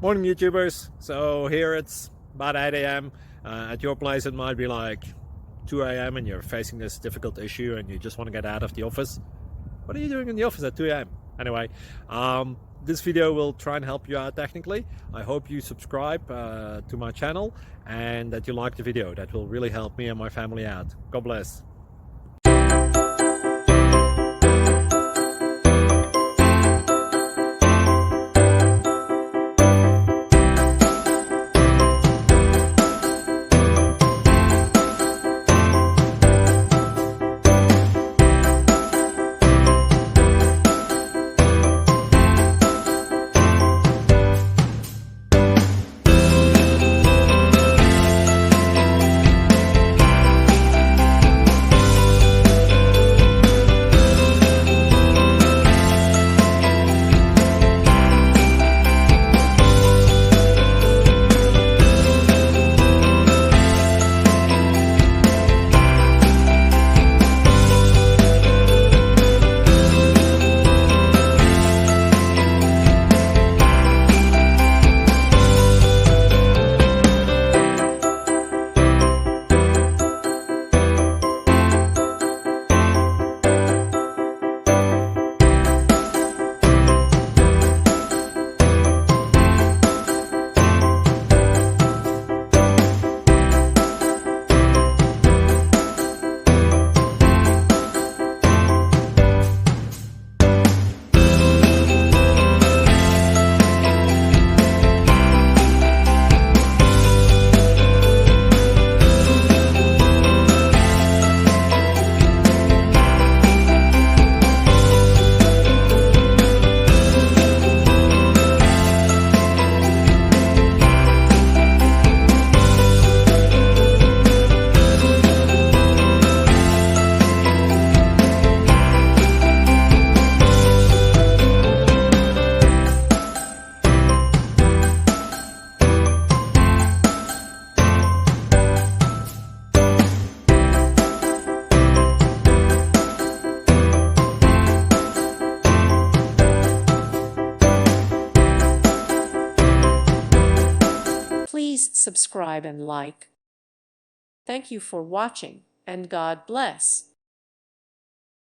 Morning YouTubers. So here it's about 8 a.m. At your place it might be like 2 a.m. and you're facing this difficult issue and you just want to get out of the office. What are you doing in the office at 2 a.m.? Anyway, this video will try and help you out technically. I hope you subscribe to my channel and that you like the video. That will really help me and my family out. God bless. Please subscribe and like. Thank you for watching, and God bless.